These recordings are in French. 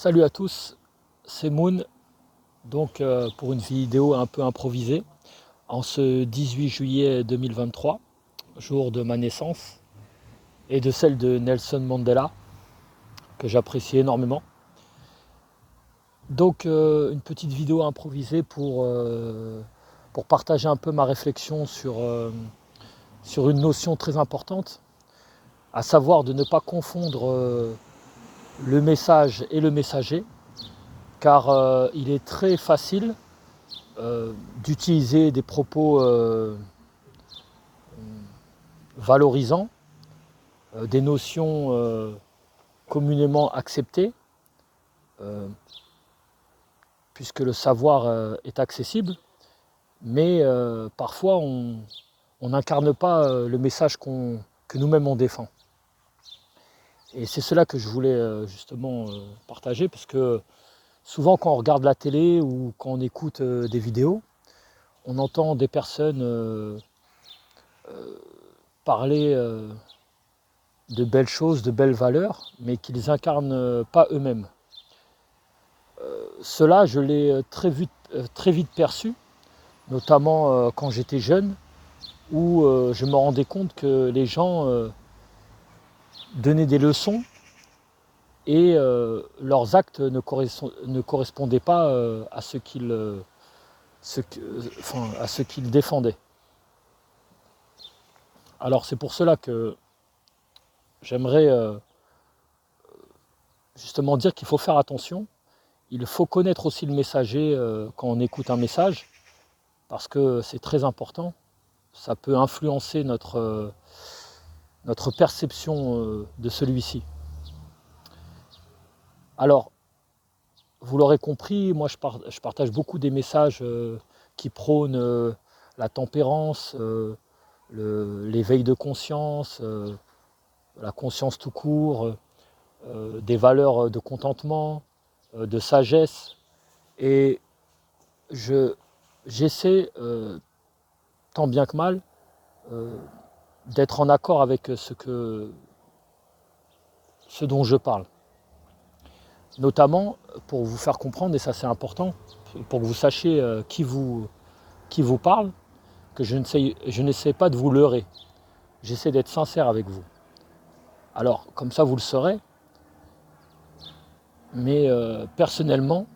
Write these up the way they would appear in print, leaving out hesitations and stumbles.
Salut à tous, c'est Moon, donc pour une vidéo un peu improvisée, en ce 18 juillet 2023, jour de ma naissance, et de celle de Nelson Mandela, que j'apprécie énormément. Donc une petite vidéo improvisée pour partager un peu ma réflexion sur une notion très importante, à savoir de ne pas confondre le message et le messager, car il est très facile d'utiliser des propos valorisants, des notions communément acceptées, euh, puisque le savoir est accessible, mais parfois on n'incarne pas le message que nous-mêmes on défend. Et c'est cela que je voulais justement partager, parce que souvent quand on regarde la télé ou quand on écoute des vidéos, on entend des personnes parler de belles choses, de belles valeurs, mais qu'ils incarnent pas eux-mêmes. Cela, je l'ai très vite perçu, notamment quand j'étais jeune, où je me rendais compte que les gens donnaient des leçons et leurs actes ne correspondaient pas à à ce qu'ils défendaient. Alors c'est pour cela que j'aimerais justement dire qu'il faut faire attention. Il faut connaître aussi le messager quand on écoute un message, parce que c'est très important. Ça peut influencer notre perception de celui-ci. Alors, vous l'aurez compris, moi je partage beaucoup des messages qui prônent la tempérance, l'éveil de conscience, la conscience tout court, des valeurs de contentement, de sagesse. Et j'essaie, tant bien que mal, d'être en accord avec ce dont je parle. Notamment pour vous faire comprendre, et ça c'est important, pour que vous sachiez qui vous parle, que je n'essaie pas de vous leurrer. J'essaie d'être sincère avec vous. Alors, comme ça vous le saurez, mais personnellement,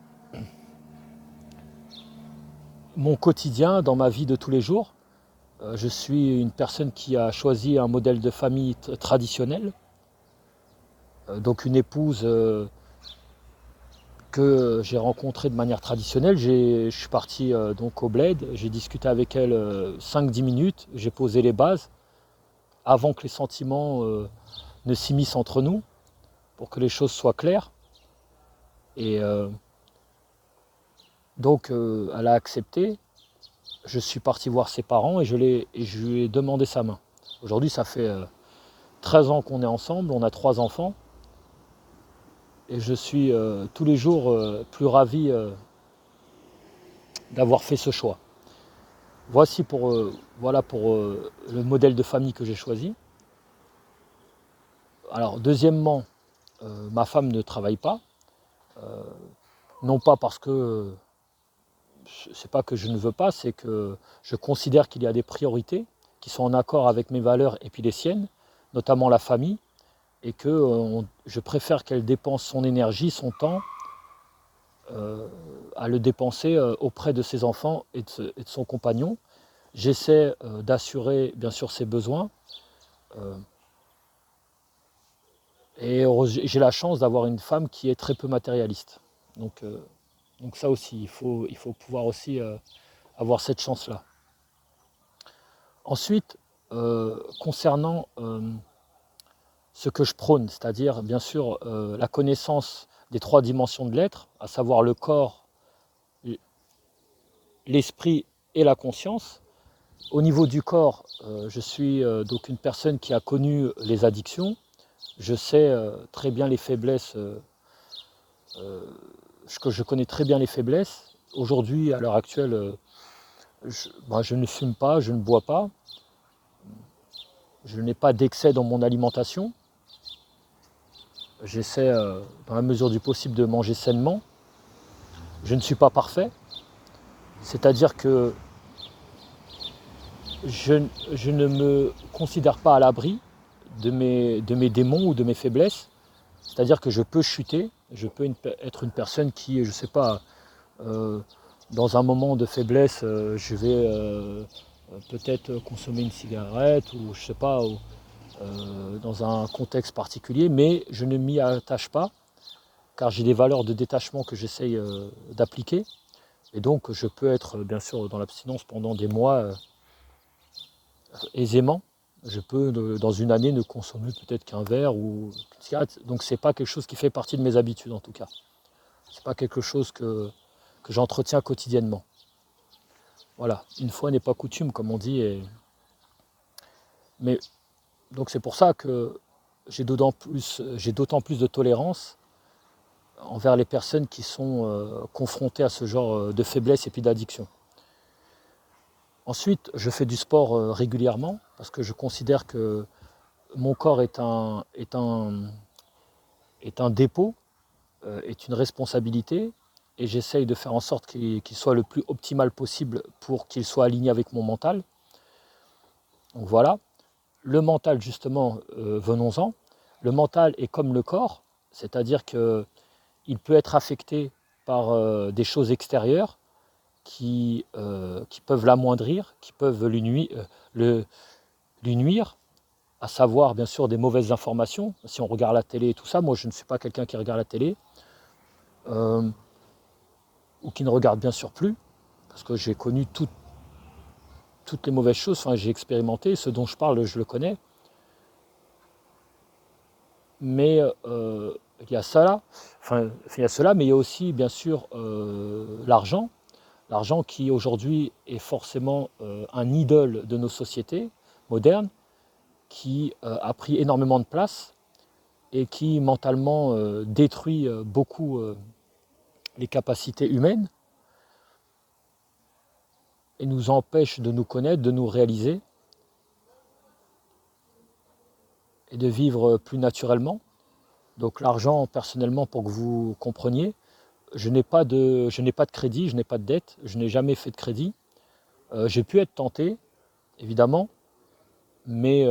mon quotidien, dans ma vie de tous les jours, je suis une personne qui a choisi un modèle de famille traditionnel, donc une épouse que j'ai rencontrée de manière traditionnelle. Je suis parti donc au bled, j'ai discuté avec elle 5-10 minutes, j'ai posé les bases avant que les sentiments ne s'immiscent entre nous, pour que les choses soient claires. Et donc elle a accepté. Je suis parti voir ses parents et je lui ai demandé sa main. Aujourd'hui, ça fait 13 ans qu'on est ensemble, on a 3 enfants. Et je suis tous les jours plus ravi d'avoir fait ce choix. Voici voilà pour le modèle de famille que j'ai choisi. Alors deuxièmement, ma femme ne travaille pas. Non pas parce que c'est pas que je ne veux pas, c'est que je considère qu'il y a des priorités qui sont en accord avec mes valeurs et puis les siennes, notamment la famille, et que je préfère qu'elle dépense son énergie, son temps, à le dépenser auprès de ses enfants et de son compagnon. J'essaie d'assurer bien sûr ses besoins, et j'ai la chance d'avoir une femme qui est très peu matérialiste. Donc ça aussi, il faut pouvoir aussi avoir cette chance-là. Ensuite, concernant ce que je prône, c'est-à-dire bien sûr la connaissance des 3 dimensions de l'être, à savoir le corps, l'esprit et la conscience. Au niveau du corps, je suis donc une personne qui a connu les addictions. Je sais très bien les faiblesses, je connais très bien les faiblesses. Aujourd'hui, à l'heure actuelle, je ne fume pas, je ne bois pas. Je n'ai pas d'excès dans mon alimentation. J'essaie, dans la mesure du possible, de manger sainement. Je ne suis pas parfait, c'est-à-dire que je ne me considère pas à l'abri de mes démons ou de mes faiblesses. C'est-à-dire que je peux chuter, je peux être une personne qui, je ne sais pas, euh, dans un moment de faiblesse, je vais peut-être consommer une cigarette ou je ne sais pas, dans un contexte particulier, mais je ne m'y attache pas car j'ai des valeurs de détachement que j'essaye d'appliquer. Et donc je peux être bien sûr dans l'abstinence pendant des mois aisément. Je peux dans une année ne consommer peut-être qu'un verre ou une cigarette. Donc c'est pas quelque chose qui fait partie de mes habitudes en tout cas. C'est pas quelque chose que j'entretiens quotidiennement. Voilà, une fois n'est pas coutume comme on dit. Mais donc c'est pour ça que j'ai d'autant plus de tolérance envers les personnes qui sont confrontées à ce genre de faiblesse et puis d'addiction. Ensuite, je fais du sport régulièrement parce que je considère que mon corps est un dépôt, est une responsabilité et j'essaye de faire en sorte qu'il soit le plus optimal possible pour qu'il soit aligné avec mon mental. Donc voilà. Le mental, justement, venons-en. Le mental est comme le corps, c'est-à-dire qu'il peut être affecté par des choses extérieures qui peuvent l'amoindrir, qui peuvent lui nuire, à savoir bien sûr des mauvaises informations. Si on regarde la télé et tout ça, moi je ne suis pas quelqu'un qui regarde la télé, ou qui ne regarde bien sûr plus, parce que j'ai connu toutes les mauvaises choses, enfin j'ai expérimenté, ce dont je parle je le connais. Mais il y a cela, mais il y a aussi bien sûr l'argent. L'argent qui aujourd'hui est forcément un idole de nos sociétés modernes, qui a pris énormément de place et qui mentalement détruit beaucoup les capacités humaines et nous empêche de nous connaître, de nous réaliser et de vivre plus naturellement. Donc l'argent, personnellement, pour que vous compreniez, je n'ai pas de crédit, je n'ai pas de dette, je n'ai jamais fait de crédit. J'ai pu être tenté, évidemment, mais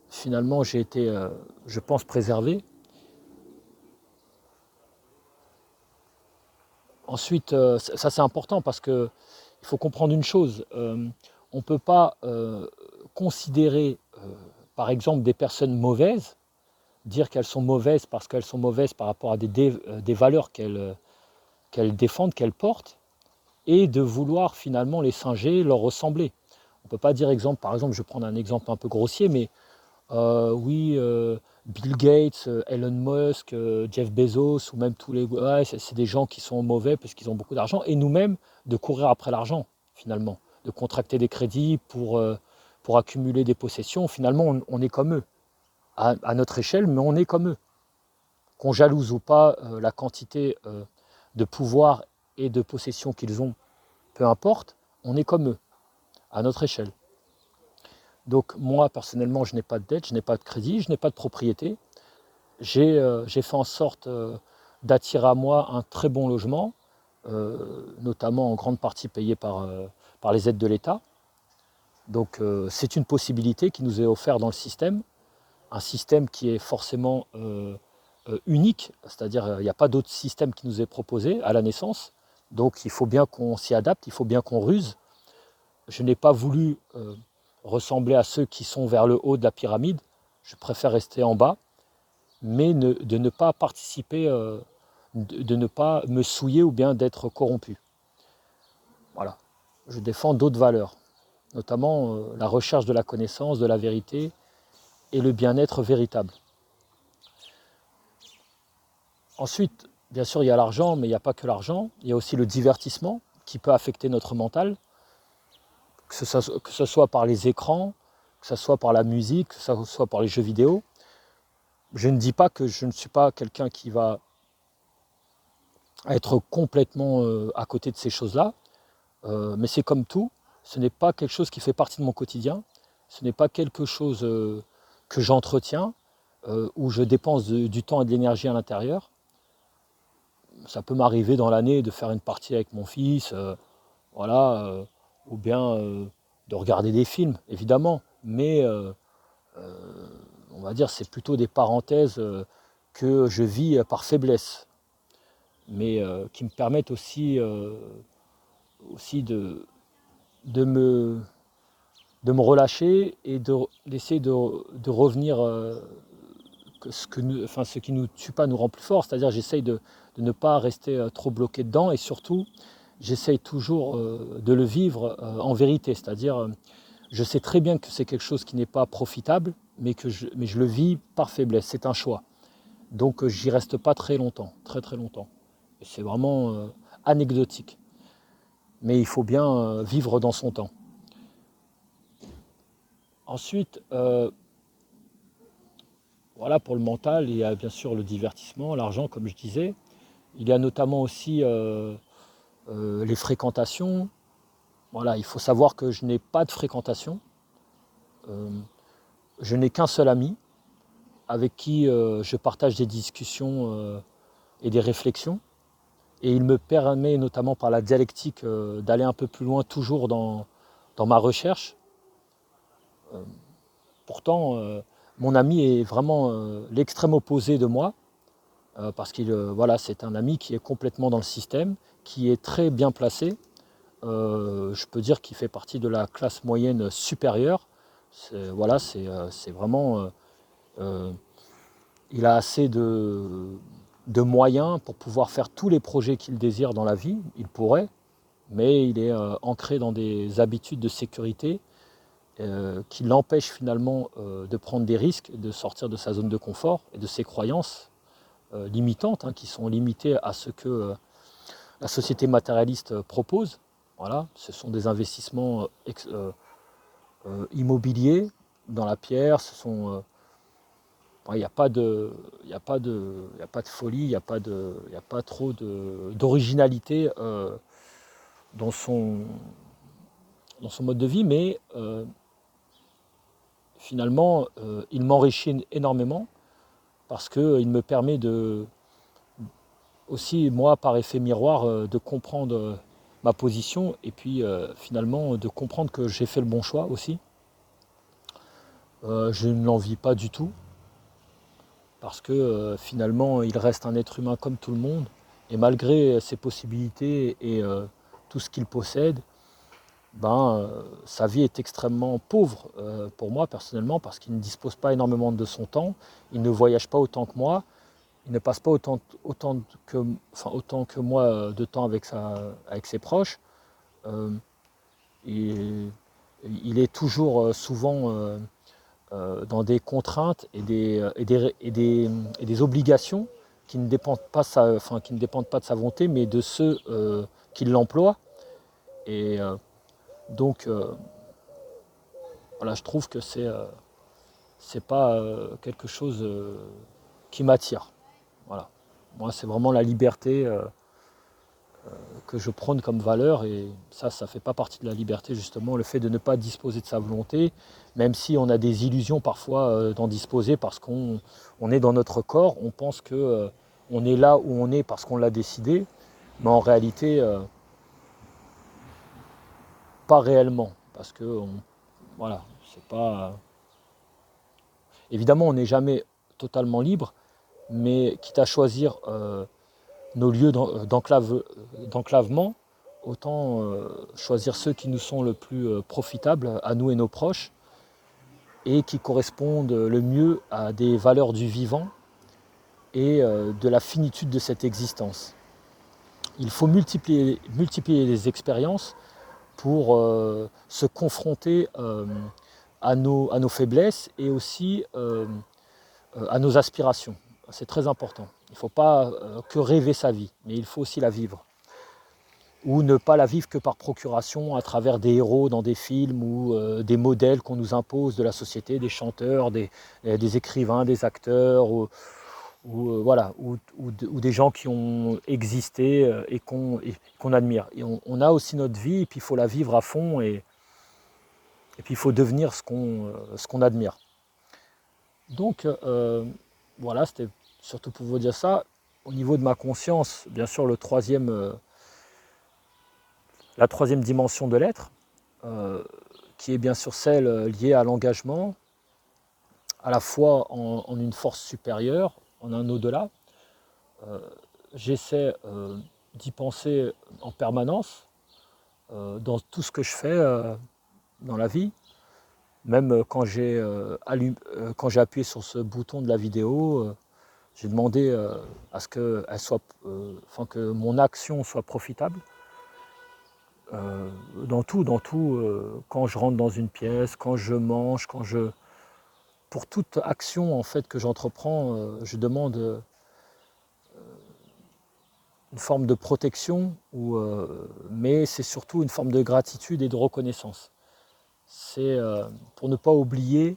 finalement j'ai été, je pense, préservé. Ensuite, ça c'est important parce qu'il faut comprendre une chose, on ne peut pas considérer par exemple des personnes mauvaises, dire qu'elles sont mauvaises parce qu'elles sont mauvaises par rapport à des valeurs qu'elles défendent, qu'elles portent, et de vouloir finalement les singer, leur ressembler. On ne peut pas dire par exemple, je vais prendre un exemple un peu grossier, mais oui, Bill Gates, Elon Musk, Jeff Bezos, ou même tous les... Ouais, c'est des gens qui sont mauvais parce qu'ils ont beaucoup d'argent, et nous-mêmes, de courir après l'argent, finalement, de contracter des crédits pour accumuler des possessions. Finalement, on est comme eux, à notre échelle, mais on est comme eux. Qu'on jalouse ou pas la quantité de pouvoir et de possessions qu'ils ont, peu importe, on est comme eux, à notre échelle. Donc moi, personnellement, je n'ai pas de dette, je n'ai pas de crédit, je n'ai pas de propriété. J'ai fait en sorte d'attirer à moi un très bon logement, notamment en grande partie payé par les aides de l'État. Donc c'est une possibilité qui nous est offerte dans le système, un système qui est forcément unique, c'est-à-dire il n'y a pas d'autre système qui nous est proposé à la naissance. Donc il faut bien qu'on s'y adapte, il faut bien qu'on ruse. Je n'ai pas voulu ressembler à ceux qui sont vers le haut de la pyramide. Je préfère rester en bas, mais de ne pas participer, de ne pas me souiller ou bien d'être corrompu. Voilà. Je défends d'autres valeurs, notamment la recherche de la connaissance, de la vérité et le bien-être véritable. Ensuite, bien sûr, il y a l'argent, mais il n'y a pas que l'argent. Il y a aussi le divertissement qui peut affecter notre mental, que ce soit par les écrans, que ce soit par la musique, que ce soit par les jeux vidéo. Je ne dis pas que je ne suis pas quelqu'un qui va être complètement à côté de ces choses-là, mais c'est comme tout, ce n'est pas quelque chose qui fait partie de mon quotidien, ce n'est pas quelque chose que j'entretiens. où je dépense du temps et de l'énergie à l'intérieur. Ça peut m'arriver dans l'année de faire une partie avec mon fils, voilà, ou bien de regarder des films, évidemment. Mais on va dire c'est plutôt des parenthèses que je vis par faiblesse, mais qui me permettent aussi de me, de me relâcher et d'essayer de revenir. Ce qui ne nous tue pas nous rend plus fort, c'est-à-dire j'essaye de ne pas rester trop bloqué dedans, et surtout j'essaye toujours de le vivre en vérité, c'est-à-dire je sais très bien que c'est quelque chose qui n'est pas profitable, mais je le vis par faiblesse, c'est un choix. Donc j'y reste pas très longtemps, très très longtemps. Et c'est vraiment anecdotique. Mais il faut bien vivre dans son temps. Ensuite, voilà, pour le mental, il y a bien sûr le divertissement, l'argent, comme je disais. Il y a notamment aussi les fréquentations. Voilà, il faut savoir que je n'ai pas de fréquentation. Je n'ai qu'un seul ami avec qui je partage des discussions et des réflexions. Et il me permet, notamment par la dialectique, d'aller un peu plus loin toujours dans ma recherche. Pourtant, mon ami est vraiment l'extrême opposé de moi, parce qu'il voilà, c'est un ami qui est complètement dans le système, qui est très bien placé. Je peux dire qu'il fait partie de la classe moyenne supérieure. Voilà, c'est vraiment... il a assez de moyens pour pouvoir faire tous les projets qu'il désire dans la vie. Il pourrait, mais il est ancré dans des habitudes de sécurité qui l'empêchent finalement de prendre des risques, de sortir de sa zone de confort et de ses croyances limitantes, qui sont limitées à ce que la société matérialiste propose. Voilà, ce sont des investissements immobiliers dans la pierre. Il n'y a pas de folie, il n'y a pas trop d'originalité dans son mode de vie, mais finalement, il m'enrichit énormément parce qu'il me permet aussi, moi, par effet miroir, de comprendre ma position et puis finalement de comprendre que j'ai fait le bon choix aussi. Je ne l'envie pas du tout parce que finalement, il reste un être humain comme tout le monde et malgré ses possibilités et tout ce qu'il possède, sa vie est extrêmement pauvre pour moi personnellement parce qu'il ne dispose pas énormément de son temps, il ne voyage pas autant que moi, il ne passe pas autant que moi de temps avec ses proches. Il est toujours souvent dans des contraintes et des obligations qui ne dépendent pas de sa volonté, mais de ceux qui l'emploient. Et donc, voilà, je trouve que c'est pas quelque chose qui m'attire. Voilà. Moi, c'est vraiment la liberté que je prône comme valeur, et ça ne fait pas partie de la liberté, justement, le fait de ne pas disposer de sa volonté, même si on a des illusions parfois d'en disposer parce qu'on est dans notre corps, on pense que on est là où on est parce qu'on l'a décidé, mais en réalité, pas réellement, parce que voilà, c'est pas... Évidemment, on n'est jamais totalement libre, mais quitte à choisir nos lieux d'enclavement, autant choisir ceux qui nous sont le plus profitables à nous et nos proches et qui correspondent le mieux à des valeurs du vivant et de la finitude de cette existence. Il faut multiplier les expériences pour se confronter à nos faiblesses et aussi à nos aspirations. C'est très important. Il ne faut pas que rêver sa vie, mais il faut aussi la vivre. Ou ne pas la vivre que par procuration à travers des héros dans des films ou des modèles qu'on nous impose de la société, des chanteurs, des écrivains, des acteurs, ou des gens qui ont existé et qu'on admire. Et on a aussi notre vie et puis il faut la vivre à fond et puis il faut devenir ce qu'on admire. Donc voilà, c'était surtout pour vous dire ça. Au niveau de ma conscience, bien sûr, la troisième dimension de l'être, qui est bien sûr celle liée à l'engagement, à la fois en une force supérieure, en un au-delà. J'essaie d'y penser en permanence dans tout ce que je fais dans la vie. Même quand j'ai appuyé sur ce bouton de la vidéo, j'ai demandé à ce que, que mon action soit profitable. Dans tout, quand je rentre dans une pièce, quand je mange, pour toute action en fait que j'entreprends, je demande une forme de protection, mais c'est surtout une forme de gratitude et de reconnaissance. C'est pour ne pas oublier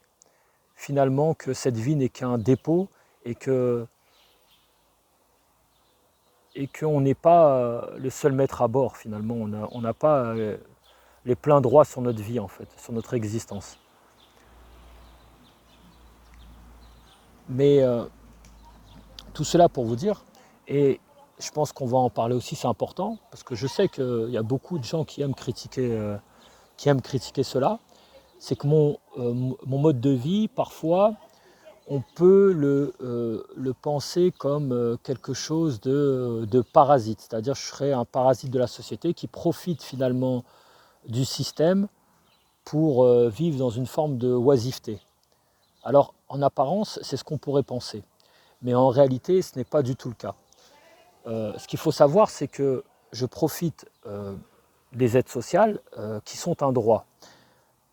finalement que cette vie n'est qu'un dépôt et qu'on n'est pas le seul maître à bord finalement. On n'a pas les pleins droits sur notre vie en fait, sur notre existence. Mais tout cela pour vous dire, et je pense qu'on va en parler aussi, c'est important, parce que je sais qu'il y a beaucoup de gens qui aiment critiquer cela, c'est que mon mode de vie, parfois, on peut le penser comme quelque chose de parasite, c'est-à-dire je serais un parasite de la société qui profite finalement du système pour vivre dans une forme de oisiveté. Alors en apparence, c'est ce qu'on pourrait penser, mais en réalité, ce n'est pas du tout le cas. Ce qu'il faut savoir, c'est que je profite des aides sociales qui sont un droit.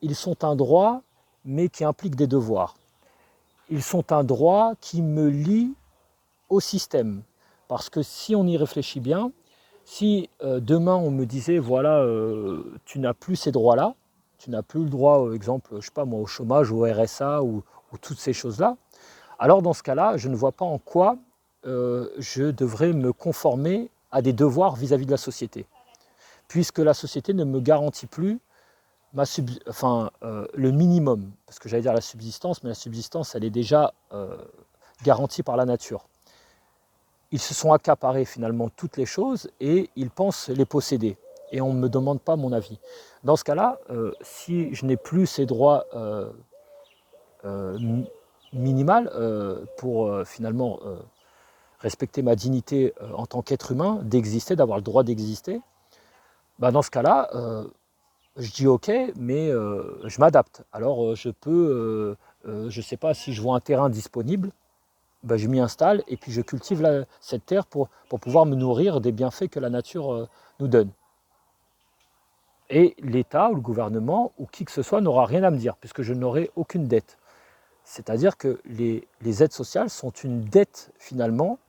Ils sont un droit, mais qui impliquent des devoirs. Ils sont un droit qui me lie au système. Parce que si on y réfléchit bien, si demain on me disait, voilà, tu n'as plus ces droits-là, tu n'as plus le droit, exemple, je sais pas moi, au chômage, au RSA ou toutes ces choses-là, alors dans ce cas-là, je ne vois pas en quoi je devrais me conformer à des devoirs vis-à-vis de la société. Puisque la société ne me garantit plus le minimum, parce que j'allais dire la subsistance, mais la subsistance, elle est déjà garantie par la nature. Ils se sont accaparés finalement toutes les choses et ils pensent les posséder. Et on ne me demande pas mon avis. Dans ce cas-là, si je n'ai plus ces droits minimales pour finalement respecter ma dignité en tant qu'être humain, d'exister, d'avoir le droit d'exister, dans ce cas-là, je dis ok, mais je m'adapte. Alors je peux, je ne sais pas, si je vois un terrain disponible, je m'y installe et puis je cultive cette terre pour pouvoir me nourrir des bienfaits que la nature nous donne. Et l'État ou le gouvernement ou qui que ce soit n'aura rien à me dire puisque je n'aurai aucune dette. C'est-à-dire que les aides sociales sont une dette finalement,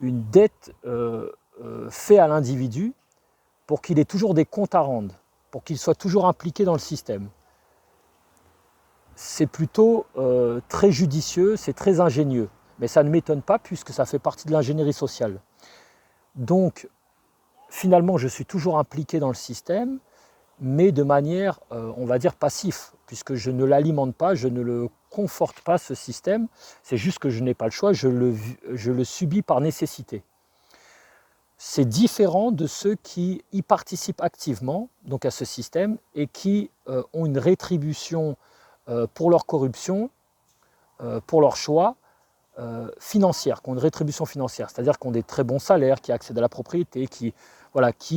une dette faite à l'individu pour qu'il ait toujours des comptes à rendre, pour qu'il soit toujours impliqué dans le système. C'est plutôt très judicieux, c'est très ingénieux. Mais ça ne m'étonne pas puisque ça fait partie de l'ingénierie sociale. Donc, finalement, je suis toujours impliqué dans le système, mais de manière, on va dire, passive, puisque je ne l'alimente pas, je ne le conforte pas, ce système. C'est juste que je n'ai pas le choix, je le subis par nécessité. C'est différent de ceux qui y participent activement, donc à ce système, et qui ont une rétribution pour leur corruption, pour leur choix financière, qui ont une rétribution financière, c'est-à-dire qui ont des très bons salaires, qui accèdent à la propriété, qui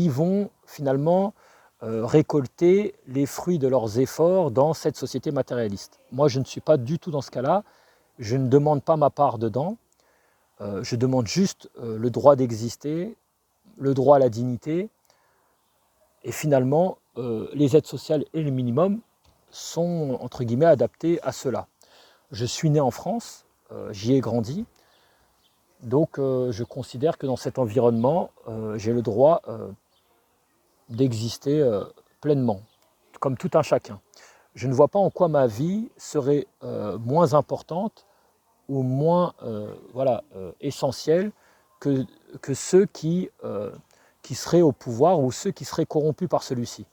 vont finalement récolter les fruits de leurs efforts dans cette société matérialiste. Moi, je ne suis pas du tout dans ce cas-là, je ne demande pas ma part dedans, je demande juste le droit d'exister, le droit à la dignité, et finalement, les aides sociales et le minimum sont, entre guillemets, adaptés à cela. Je suis né en France, j'y ai grandi, donc je considère que dans cet environnement, j'ai le droit d'exister pleinement, comme tout un chacun. Je ne vois pas en quoi ma vie serait moins importante ou moins essentielle que ceux qui seraient au pouvoir ou ceux qui seraient corrompus par celui-ci.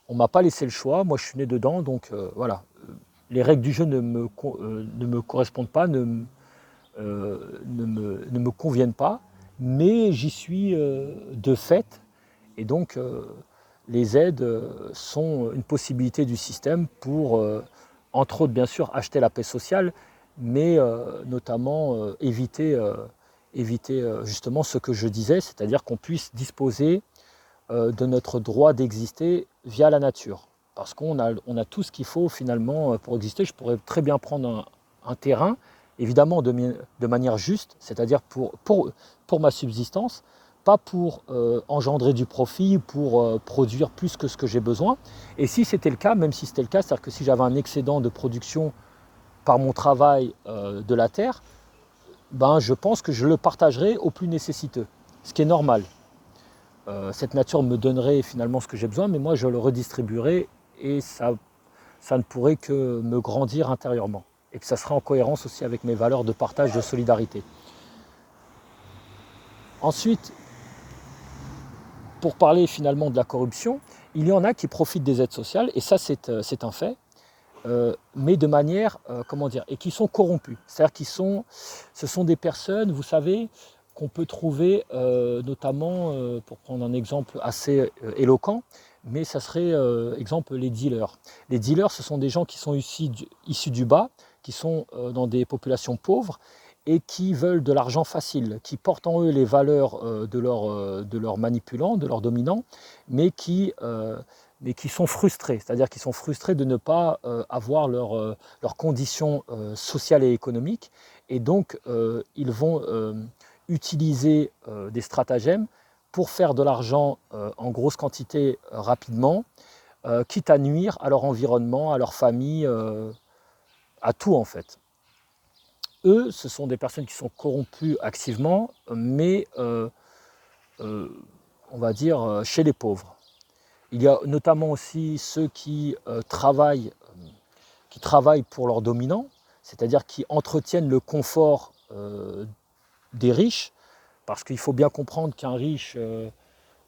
On ne m'a pas laissé le choix, moi je suis né dedans, donc voilà. les règles du jeu ne me correspondent pas, ne me conviennent pas, mais j'y suis de fait. Et donc, les aides sont une possibilité du système pour, entre autres, bien sûr, acheter la paix sociale, mais notamment éviter justement ce que je disais, c'est-à-dire qu'on puisse disposer de notre droit d'exister via la nature. Parce qu'on a tout ce qu'il faut finalement pour exister. Je pourrais très bien prendre un terrain, évidemment de manière juste, c'est-à-dire pour ma subsistance, pas pour engendrer du profit, pour produire plus que ce que j'ai besoin. Et si c'était le cas, même si c'était le cas, c'est-à-dire que si j'avais un excédent de production par mon travail de la terre, ben, je pense que je le partagerai aux plus nécessiteux, ce qui est normal. Cette nature me donnerait finalement ce que j'ai besoin, mais moi je le redistribuerai et ça ne pourrait que me grandir intérieurement. Et que ça serait en cohérence aussi avec mes valeurs de partage, de solidarité. Ensuite, pour parler finalement de la corruption, il y en a qui profitent des aides sociales, et ça c'est un fait, mais de manière, comment dire, et qui sont corrompus. C'est-à-dire ce sont des personnes, vous savez, qu'on peut trouver notamment, pour prendre un exemple assez éloquent, mais ça serait, exemple, les dealers. Les dealers, ce sont des gens qui sont issus du bas, qui sont dans des populations pauvres, et qui veulent de l'argent facile, qui portent en eux les valeurs de leurs manipulants, de leurs dominants, mais qui sont frustrés, c'est-à-dire qu'ils sont frustrés de ne pas avoir leurs conditions sociales et économiques, et donc ils vont utiliser des stratagèmes pour faire de l'argent en grosse quantité rapidement, quitte à nuire à leur environnement, à leur famille, à tout en fait. Eux, ce sont des personnes qui sont corrompues activement, mais on va dire chez les pauvres. Il y a notamment aussi ceux qui travaillent pour leurs dominants, c'est-à-dire qui entretiennent le confort des riches, parce qu'il faut bien comprendre qu'un riche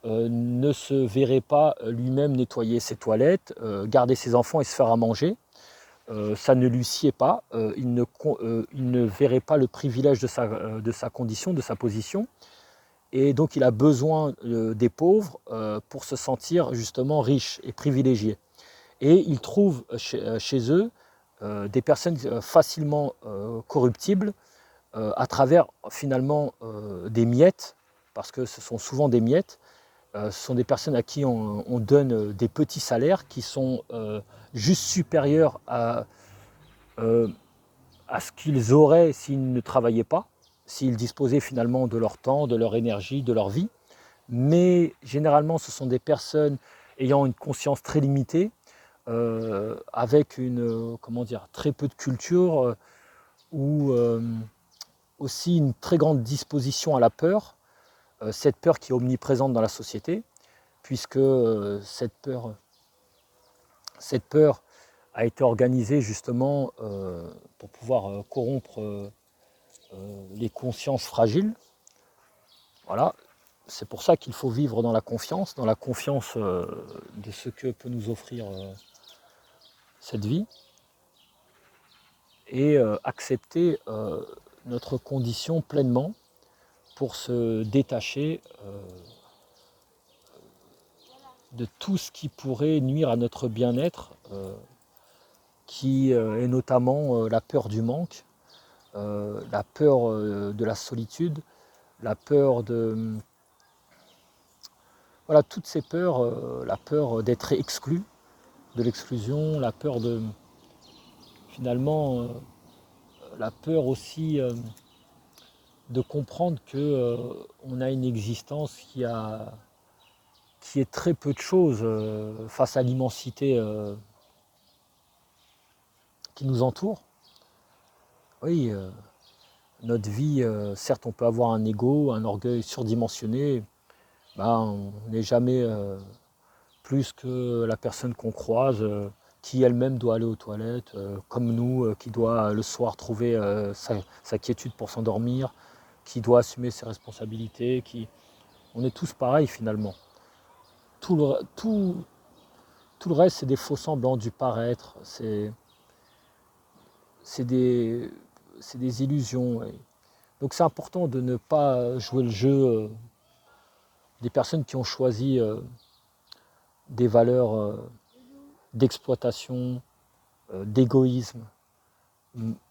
ne se verrait pas lui-même nettoyer ses toilettes, garder ses enfants et se faire à manger. Ça ne lui sied pas, il ne verrait pas le privilège de sa condition, de sa position, et donc il a besoin des pauvres pour se sentir justement riche et privilégié. Et il trouve chez eux des personnes facilement corruptibles à travers finalement des miettes, parce que ce sont souvent des miettes. Ce sont des personnes à qui on donne des petits salaires qui sont juste supérieurs à ce qu'ils auraient s'ils ne travaillaient pas, s'ils disposaient finalement de leur temps, de leur énergie, de leur vie. Mais généralement, ce sont des personnes ayant une conscience très limitée, avec comment dire, très peu de culture, ou aussi une très grande disposition à la peur, cette peur qui est omniprésente dans la société, puisque cette peur a été organisée justement pour pouvoir corrompre les consciences fragiles. Voilà, c'est pour ça qu'il faut vivre dans la confiance de ce que peut nous offrir cette vie, et accepter notre condition pleinement pour se détacher de tout ce qui pourrait nuire à notre bien-être, qui est notamment la peur du manque, la peur de la solitude, la peur de... Voilà, toutes ces peurs, la peur d'être exclu, de l'exclusion, la peur de... Finalement, la peur aussi de comprendre qu'on a une existence qui est très peu de choses face à l'immensité qui nous entoure. Oui, notre vie, certes on peut avoir un ego, un orgueil surdimensionné, on n'est jamais plus que la personne qu'on croise, qui elle-même doit aller aux toilettes, comme nous, qui doit le soir trouver sa quiétude pour s'endormir, qui doit assumer ses responsabilités, on est tous pareils finalement. Tout le reste, c'est des faux semblants, du paraître. c'est des illusions. Donc c'est important de ne pas jouer le jeu des personnes qui ont choisi des valeurs d'exploitation, d'égoïsme,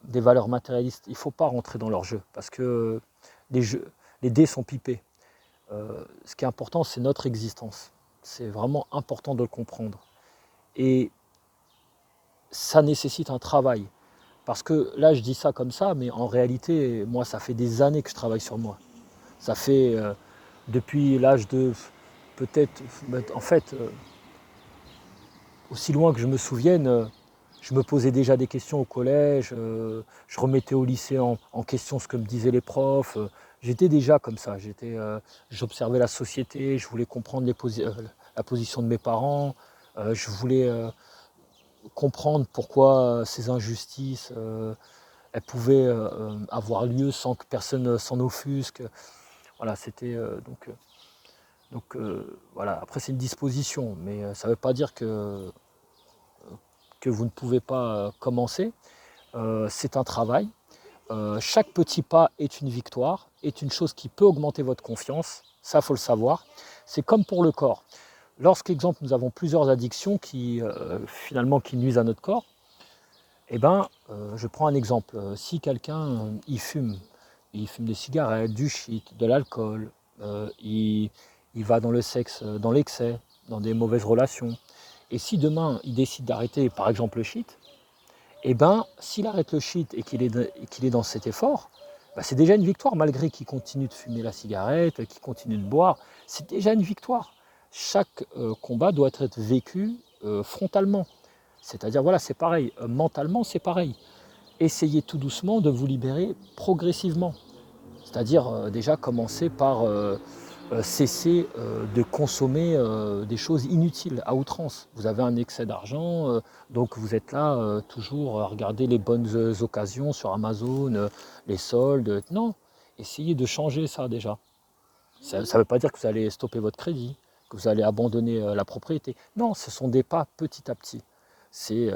des valeurs matérialistes. Il ne faut pas rentrer dans leur jeu parce que les dés sont pipés. Ce qui est important, c'est notre existence. C'est vraiment important de le comprendre. Et ça nécessite un travail. Parce que là, je dis ça comme ça, mais en réalité, moi, ça fait des années que je travaille sur moi. Ça fait depuis l'âge de peut-être, en fait, aussi loin que je me souvienne, je me posais déjà des questions au collège, je remettais au lycée en question ce que me disaient les profs. J'étais déjà comme ça, j'observais la société, je voulais comprendre la position de mes parents, je voulais comprendre pourquoi ces injustices elles pouvaient avoir lieu sans que personne s'en offusque. Voilà, c'était voilà. Après c'est une disposition, mais ça ne veut pas dire que vous ne pouvez pas commencer. C'est un travail. Chaque petit pas est une victoire, est une chose qui peut augmenter votre confiance. Ça, il faut le savoir. C'est comme pour le corps. Lorsqu'exemple, nous avons plusieurs addictions finalement qui nuisent à notre corps, eh ben, je prends un exemple. Si quelqu'un il fume des cigarettes, du shit, de l'alcool, il va dans le sexe, dans l'excès, dans des mauvaises relations. Et si demain il décide d'arrêter par exemple le shit, eh ben, s'il arrête le shit et qu'il est dans cet effort, bah, c'est déjà une victoire malgré qu'il continue de fumer la cigarette, qu'il continue de boire. C'est déjà une victoire. Chaque combat doit être vécu frontalement. C'est-à-dire, voilà, c'est pareil. Mentalement, c'est pareil. Essayez tout doucement de vous libérer progressivement. C'est-à-dire, déjà, commencer par cesser de consommer des choses inutiles à outrance. Vous avez un excès d'argent, donc vous êtes là toujours à regarder les bonnes occasions sur Amazon, les soldes. Non, essayez de changer ça déjà. Ça ne veut pas dire que vous allez stopper votre crédit, que vous allez abandonner la propriété. Non, ce sont des pas petit à petit. C'est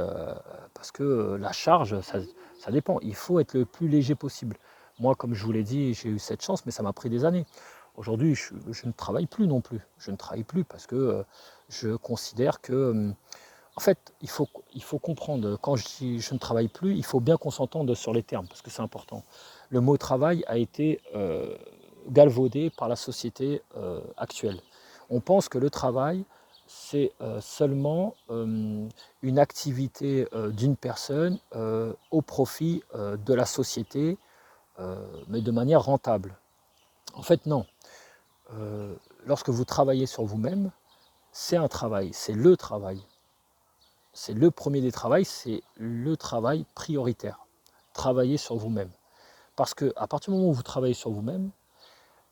parce que la charge, ça dépend. Il faut être le plus léger possible. Moi, comme je vous l'ai dit, j'ai eu cette chance, mais ça m'a pris des années. Aujourd'hui, je ne travaille plus non plus. Je ne travaille plus parce que je considère que, en fait, il faut comprendre. Quand je dis je ne travaille plus, il faut bien qu'on s'entende sur les termes parce que c'est important. Le mot travail a été galvaudé par la société actuelle. On pense que le travail, c'est seulement une activité d'une personne au profit de la société, mais de manière rentable. En fait, non. Lorsque vous travaillez sur vous-même, c'est un travail, c'est le travail. C'est le premier des travails, c'est le travail prioritaire. Travailler sur vous-même. Parce qu'à partir du moment où vous travaillez sur vous-même,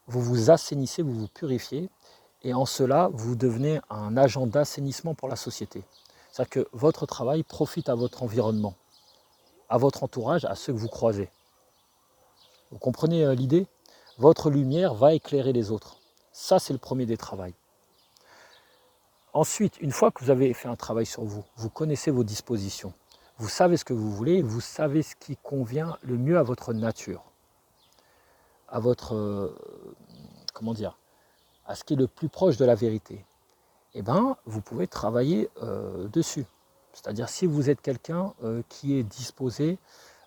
vous vous assainissez, vous vous purifiez, et en cela, vous devenez un agent d'assainissement pour la société. C'est-à-dire que votre travail profite à votre environnement, à votre entourage, à ceux que vous croisez. Vous comprenez l'idée ? Votre lumière va éclairer les autres. Ça, c'est le premier des travails. Ensuite, une fois que vous avez fait un travail sur vous, vous connaissez vos dispositions, vous savez ce que vous voulez, vous savez ce qui convient le mieux à votre nature, à votre, comment dire, à ce qui est le plus proche de la vérité. Eh bien, vous pouvez travailler dessus. C'est-à-dire, si vous êtes quelqu'un qui est disposé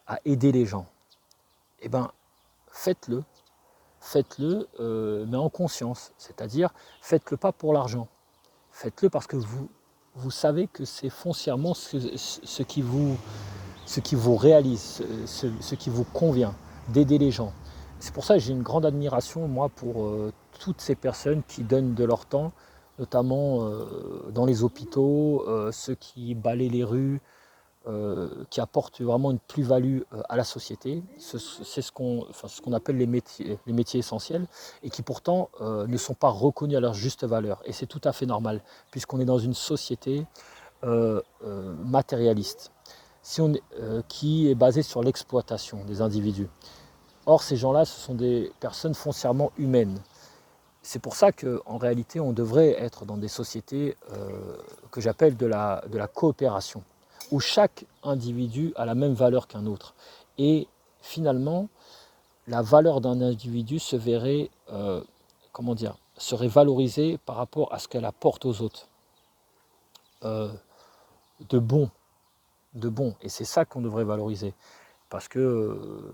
à aider les gens, eh bien, faites-le. Faites-le, mais en conscience. C'est-à-dire, faites-le pas pour l'argent. Faites-le parce que vous savez que c'est foncièrement ce qui vous réalise, ce qui vous convient, d'aider les gens. C'est pour ça que j'ai une grande admiration, moi, pour toutes ces personnes qui donnent de leur temps, notamment dans les hôpitaux, ceux qui balaient les rues, qui apportent vraiment une plus-value à la société. C'est ce qu'on appelle les métiers essentiels et qui pourtant ne sont pas reconnus à leur juste valeur. Et c'est tout à fait normal, puisqu'on est dans une société matérialiste qui est basée sur l'exploitation des individus. Or, ces gens-là, ce sont des personnes foncièrement humaines. C'est pour ça qu'en réalité, on devrait être dans des sociétés que j'appelle de la coopération. où chaque individu a la même valeur qu'un autre. Et finalement, la valeur d'un individu se verrait, serait valorisée par rapport à ce qu'elle apporte aux autres. Euh, de bon, de bon. Et c'est ça qu'on devrait valoriser. Parce que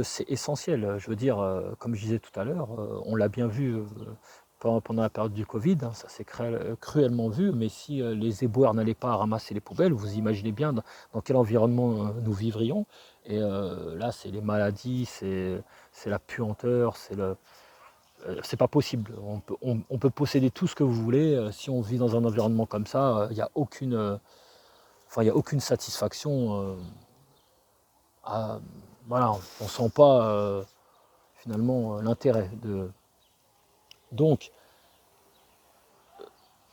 c'est essentiel. Je veux dire, comme je disais tout à l'heure, on l'a bien vu pendant la période du Covid, hein, ça s'est cruellement vu, mais si les éboueurs n'allaient pas ramasser les poubelles, vous imaginez bien dans quel environnement nous vivrions. Et là, c'est les maladies, c'est la puanteur, c'est pas possible. On peut posséder tout ce que vous voulez. Si on vit dans un environnement comme ça, il n'y a il y a aucune satisfaction. Voilà, on ne sent pas finalement l'intérêt de. Donc,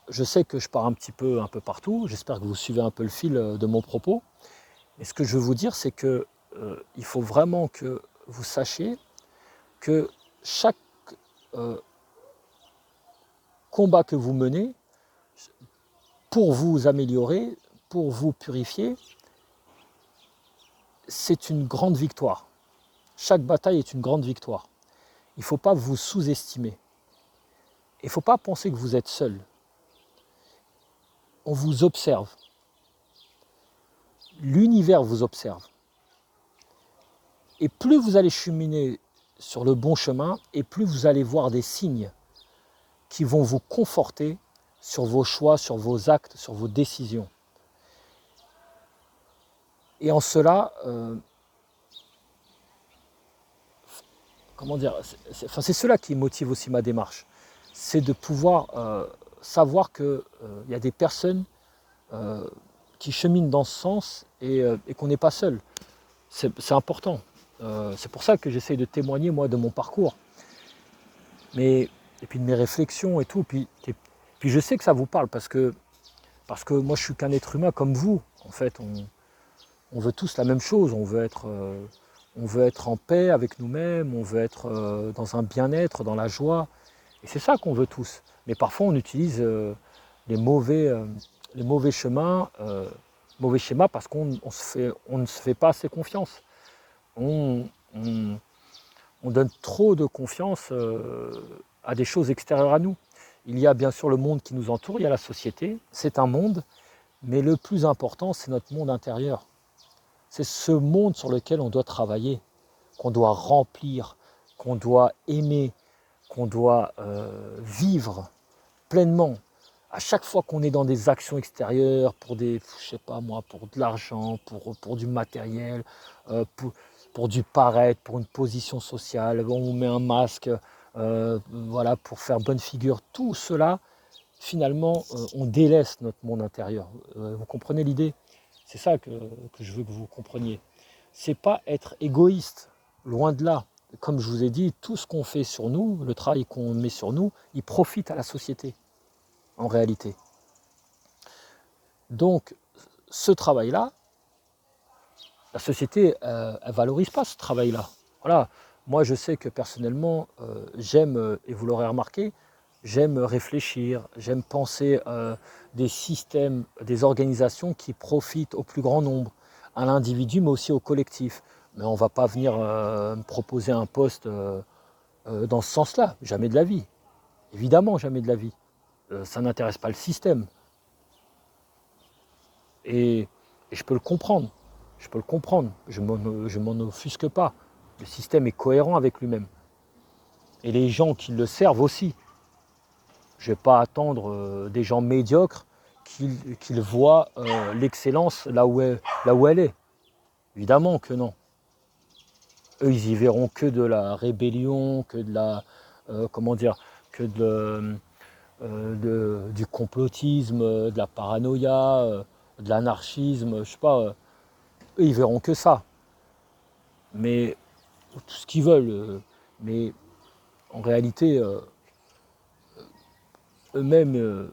je sais que je pars un peu partout. J'espère que vous suivez un peu le fil de mon propos. Mais ce que je veux vous dire, c'est que il faut vraiment que vous sachiez que chaque combat que vous menez pour vous améliorer, pour vous purifier, c'est une grande victoire. Chaque bataille est une grande victoire. Il ne faut pas vous sous-estimer. Il ne faut pas penser que vous êtes seul. On vous observe. L'univers vous observe. Et plus vous allez cheminer sur le bon chemin, et plus vous allez voir des signes qui vont vous conforter sur vos choix, sur vos actes, sur vos décisions. Et en cela, c'est cela qui motive aussi ma démarche. C'est de pouvoir savoir qu'il y a des personnes qui cheminent dans ce sens et qu'on n'est pas seul. C'est important. C'est pour ça que j'essaye de témoigner, moi, de mon parcours. Et puis de mes réflexions et tout. Puis je sais que ça vous parle parce que moi, je suis qu'un être humain comme vous. En fait, on veut tous la même chose. On veut être en paix avec nous-mêmes. On veut être dans un bien-être, dans la joie. Et c'est ça qu'on veut tous. Mais parfois, on utilise les mauvais chemins, mauvais schémas parce qu'on ne se fait pas assez confiance. On donne trop de confiance à des choses extérieures à nous. Il y a bien sûr le monde qui nous entoure, il y a la société, c'est un monde, mais le plus important, c'est notre monde intérieur. C'est ce monde sur lequel on doit travailler, qu'on doit remplir, qu'on doit aimer, qu'on doit vivre pleinement. À chaque fois qu'on est dans des actions extérieures, pour pour de l'argent, pour du matériel, pour du paraître, pour une position sociale, on met un masque, voilà, pour faire bonne figure, tout cela, finalement, on délaisse notre monde intérieur. Vous comprenez l'idée? C'est ça que je veux que vous compreniez. C'est pas être égoïste, loin de là. Comme je vous ai dit, tout ce qu'on fait sur nous, le travail qu'on met sur nous, il profite à la société, en réalité. Donc, ce travail-là, la société, elle ne valorise pas ce travail-là. Voilà. Moi, je sais que personnellement, j'aime, et vous l'aurez remarqué, j'aime réfléchir, j'aime penser des systèmes, des organisations qui profitent au plus grand nombre, à l'individu, mais aussi au collectif. Mais on ne va pas venir me proposer un poste dans ce sens-là, jamais de la vie. Évidemment, jamais de la vie. Ça n'intéresse pas le système. Et je peux le comprendre. Je peux le comprendre. Je m'en offusque pas. Le système est cohérent avec lui-même. Et les gens qui le servent aussi. Je ne vais pas attendre des gens médiocres qu'ils voient l'excellence là où elle est. Évidemment que non. Eux, ils y verront que de la rébellion, que de la, du complotisme, de la paranoïa, de l'anarchisme, je sais pas. Eux, ils verront que ça. Mais tout ce qu'ils veulent. Mais en réalité, eux-mêmes,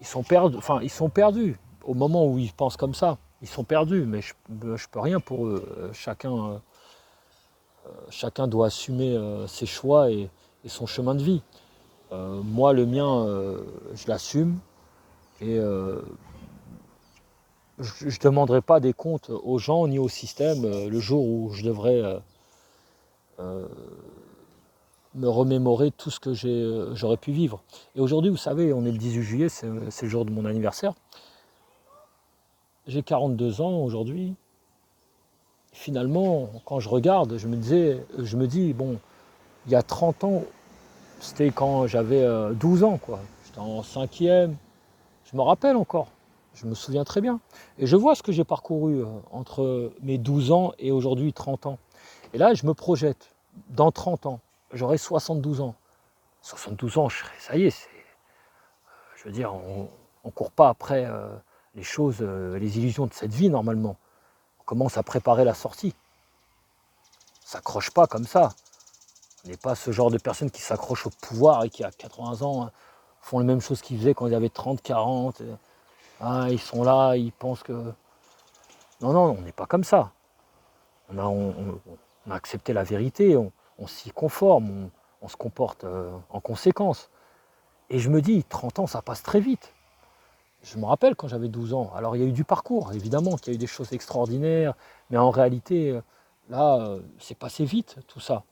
ils sont perdus. Au moment où ils pensent comme ça, ils sont perdus. Mais je peux rien pour eux. Chacun doit assumer ses choix et son chemin de vie. Moi, le mien, je l'assume. Et je ne demanderai pas des comptes aux gens ni au système le jour où je devrais me remémorer tout ce que j'aurais pu vivre. Et aujourd'hui, vous savez, on est le 18 juillet, c'est le jour de mon anniversaire. J'ai 42 ans aujourd'hui. Finalement, quand je regarde, je me dis, bon, il y a 30 ans, c'était quand j'avais 12 ans, quoi. J'étais en 5e, je me rappelle encore, je me souviens très bien. Et je vois ce que j'ai parcouru entre mes 12 ans et aujourd'hui 30 ans. Et là, je me projette, dans 30 ans, j'aurai 72 ans. 72 ans, ça y est, je veux dire, on ne court pas après les choses, les illusions de cette vie normalement. On commence à préparer la sortie. Ça s'accroche pas comme ça. On n'est pas ce genre de personnes qui s'accrochent au pouvoir et qui à 80 ans font les mêmes choses qu'ils faisaient quand ils avaient 30, 40. Ils sont là, ils pensent que... Non, non, on n'est pas comme ça. On a accepté la vérité, on s'y conforme, on se comporte en conséquence. Et je me dis, 30 ans, ça passe très vite. Je me rappelle quand j'avais 12 ans. Alors il y a eu du parcours, évidemment, qu'il y a eu des choses extraordinaires, mais en réalité, là, c'est passé vite, tout ça.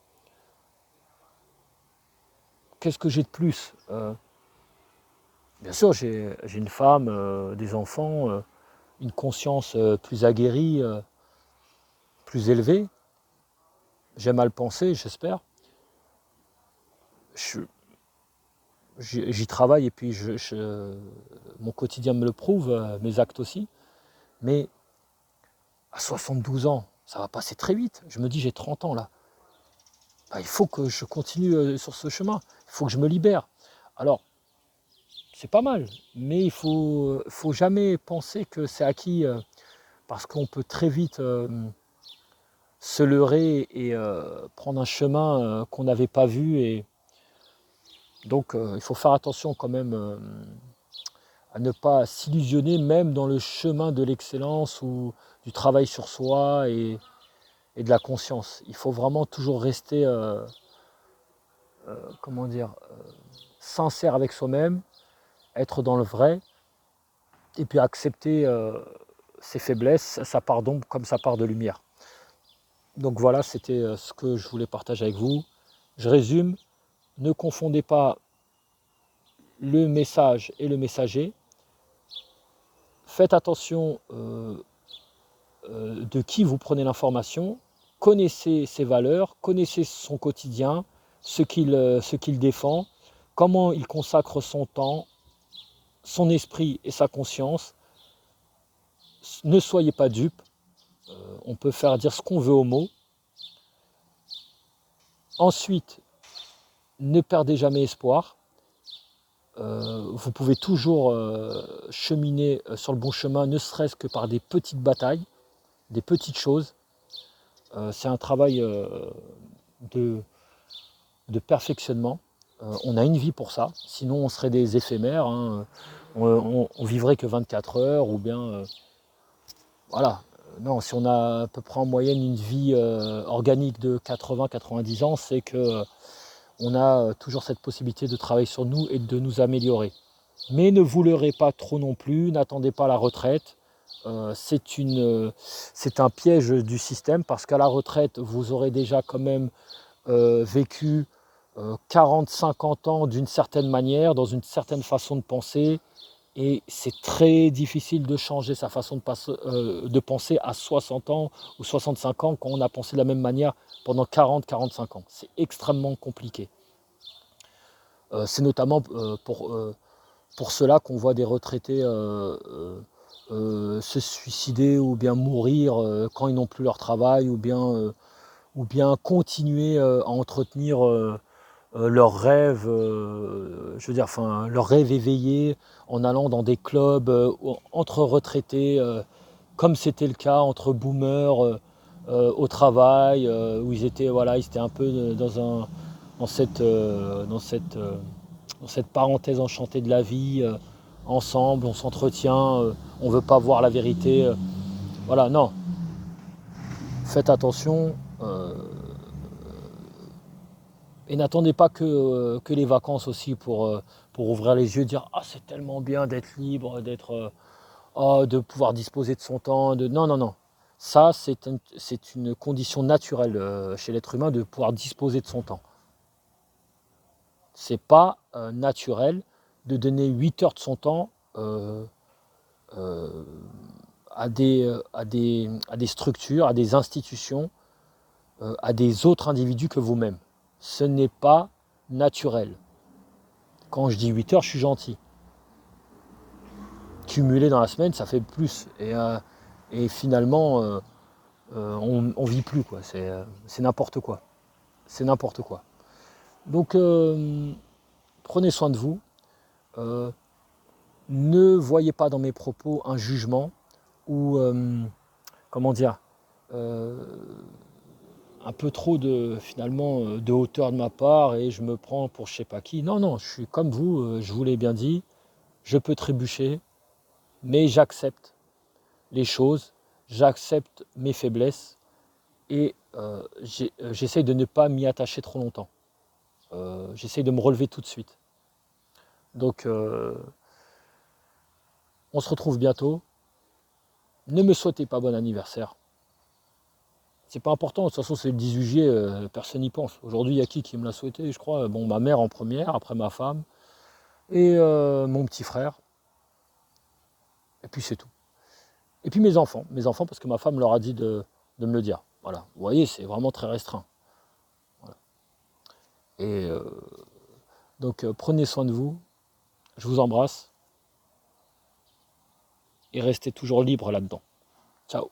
Qu'est-ce que j'ai de plus Bien sûr, j'ai une femme, des enfants, une conscience plus aguerrie, plus élevée. J'aime à le penser, j'espère. J'y travaille et puis mon quotidien me le prouve, mes actes aussi. Mais à 72 ans, ça va passer très vite. Je me dis, j'ai 30 ans là. Il faut que je continue sur ce chemin. Il faut que je me libère. Alors, c'est pas mal, mais il faut jamais penser que c'est acquis parce qu'on peut très vite se leurrer et prendre un chemin qu'on n'avait pas vu. Et donc, il faut faire attention quand même à ne pas s'illusionner, même dans le chemin de l'excellence ou du travail sur soi et de la conscience. Il faut vraiment toujours rester, sincère avec soi-même, être dans le vrai, et puis accepter ses faiblesses, sa part d'ombre comme sa part de lumière. Donc voilà, c'était ce que je voulais partager avec vous. Je résume, ne confondez pas le message et le messager. Faites attention de qui vous prenez l'information. Connaissez ses valeurs, connaissez son quotidien, ce qu'il défend, comment il consacre son temps, son esprit et sa conscience. Ne soyez pas dupes. On peut faire dire ce qu'on veut aux mots. Ensuite, ne perdez jamais espoir. Vous pouvez toujours cheminer sur le bon chemin, ne serait-ce que par des petites batailles, des petites choses. C'est un travail de perfectionnement. On a une vie pour ça, sinon on serait des éphémères. Hein. On vivrait que 24 heures ou bien... voilà. Non, si on a à peu près en moyenne une vie organique de 80-90 ans, c'est que on a toujours cette possibilité de travailler sur nous et de nous améliorer. Mais ne vous leurrez pas trop non plus, n'attendez pas la retraite. C'est un piège du système parce qu'à la retraite, vous aurez déjà quand même vécu 40-50 ans d'une certaine manière, dans une certaine façon de penser. Et c'est très difficile de changer sa façon de penser à 60 ans ou 65 ans quand on a pensé de la même manière pendant 40-45 ans. C'est extrêmement compliqué. C'est notamment pour cela qu'on voit des retraités se suicider ou bien mourir quand ils n'ont plus leur travail ou bien continuer à entretenir leurs rêves, leurs rêves éveillés en allant dans des clubs entre retraités, comme c'était le cas entre boomers au travail, où ils étaient un peu dans cette parenthèse enchantée de la vie, ensemble, on s'entretient, on ne veut pas voir la vérité. Voilà, non. Faites attention. Et n'attendez pas que les vacances aussi pour ouvrir les yeux, dire « Ah, c'est tellement bien d'être libre, d'être... de pouvoir disposer de son temps. Non, non, non. Ça, c'est une condition naturelle chez l'être humain de pouvoir disposer de son temps. C'est pas naturel de donner 8 heures de son temps à des structures, à des institutions, à des autres individus que vous-même. Ce n'est pas naturel. Quand je dis 8 heures, je suis gentil. Cumulé dans la semaine, ça fait plus. Et finalement, on vit plus, quoi. C'est n'importe quoi. C'est n'importe quoi. Donc, prenez soin de vous. Ne voyez pas dans mes propos un jugement ou, comment dire, un peu trop de hauteur de ma part et je me prends pour je sais pas qui. Non, non, je suis comme vous, je vous l'ai bien dit, je peux trébucher, mais j'accepte les choses, j'accepte mes faiblesses et j'essaye de ne pas m'y attacher trop longtemps. J'essaye de me relever tout de suite. Donc, on se retrouve bientôt. Ne me souhaitez pas bon anniversaire. C'est pas important, de toute façon c'est le 18 juillet, personne n'y pense. Aujourd'hui, il y a qui me l'a souhaité, je crois. Bon, ma mère en première, après ma femme, et mon petit frère. Et puis c'est tout. Et puis mes enfants parce que ma femme leur a dit de me le dire. Voilà, vous voyez, c'est vraiment très restreint. Voilà. Et donc prenez soin de vous, je vous embrasse, et restez toujours libre là-dedans. Ciao.